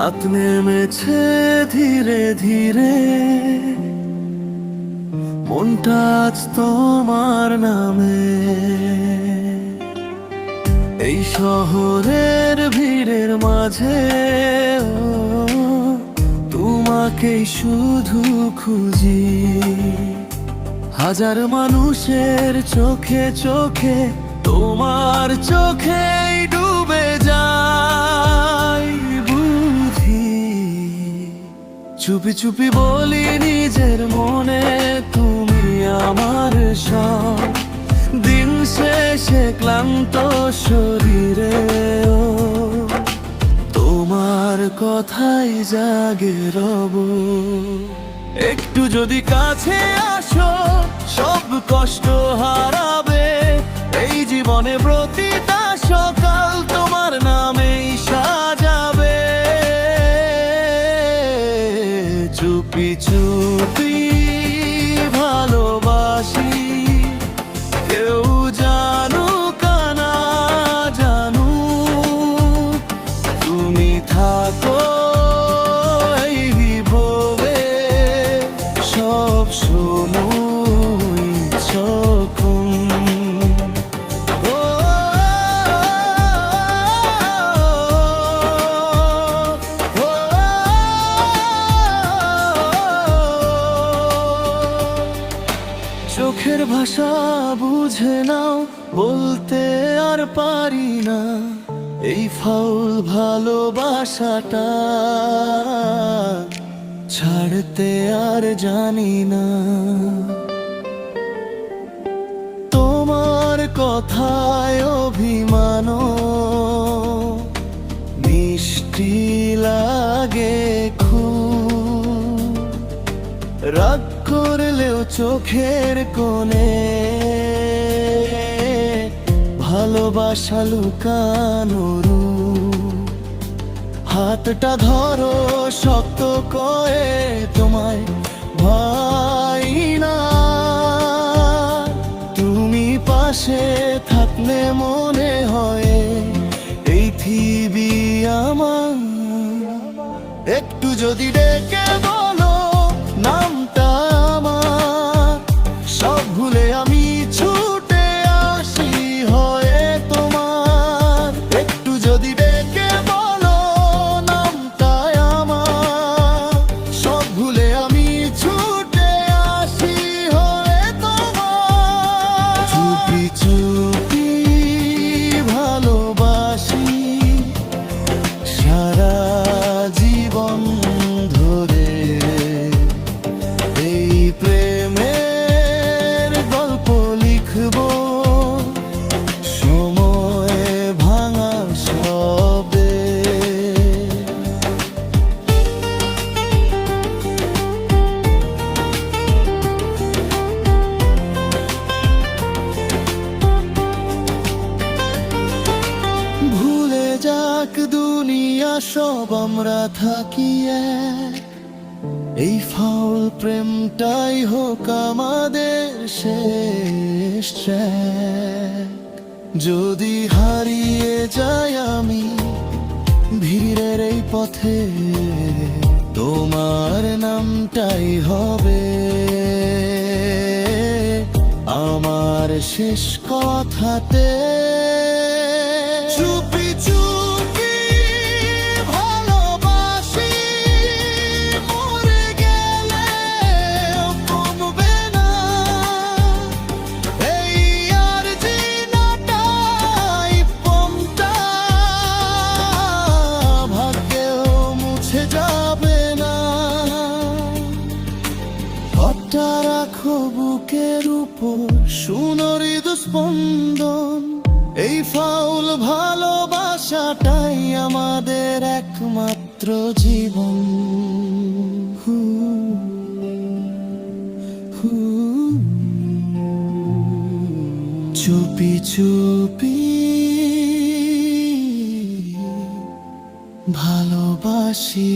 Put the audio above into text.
রাত নেমেছে ধীরে ধীরে, মনটা আজ তোমার নামে। এই শহরের ভিড়ের মাঝে তোমাকেই শুধু খুঁজি। হাজার মানুষের চোখে চোখে তোমার চোখেই ডুবে যাই বুঝি। চুপি চুপি বলি নিজের মনে, তুমি আমার সব। দিন শেষে ক্লান্ত শরীরে তোমার কথাই জাগে রব। একটু যদি কাছে আসো, সব কষ্ট হারাবে। এই জীবনে প্রতিটা সকাল তোমার নামেই সাজাবে। চুপি চুপি ভালোবাসি, কেউ জানুক না জানুক, তুমি থাকো এই বিভবে, সব সময় যখন। চোখের ভাষা বুঝে নাও, বলতে আর পারি না এই ফাউল ভালোবাসাটা। ছাড়তে আর জানি না। তোমার কথায় অভিমান মিষ্টি লাগে খুব। রাগ করলেও চোখের কোণে ভালোবাসা লুকানো রূপ। হাতটা ধরো শক্ত করে, তোমায় ভয় না। তুমি পাশে থাকলে মনে হয় এই পৃথিবী আমার। একটু যদি ডেকে বলো নামটা আমার, সব ভুলে আমি ছুটে আসি হয়ে তোমার। একটু যদি ডেকে বলো নামটা আমার, সব ভুলে আমি ছুটে আসি হয়ে তোমার। চুপি চুপি ভালোবাসি সারা জীবন ধরে। এই প্রেমের গল্প লিখব সময় ভাঙা শব্দে। ভুলে যাক দুনিয়া সব, আমরা থাকি এক। এই ফাউল প্রেমটাই হোক আমাদের শেষ ট্র্যাক। যদি হারিয়ে যাই আমি ভিড়ের এই পথে, তোমার নামটাই হবে আমার শেষ কথাতে। চুপি চুপি ভালোবাসি, মরে গেলেও কমবে না এই আর জিনাটাই পমটা। ভাগ্যেও মুছে যাবে না। হাতটা রাখো বুকের উপর, শুনো হৃদস্পন্দন। এই ফাউল ভালোবাসাটাই আমাদের একমাত্র জীবন। চুপি চুপি ভালোবাসি।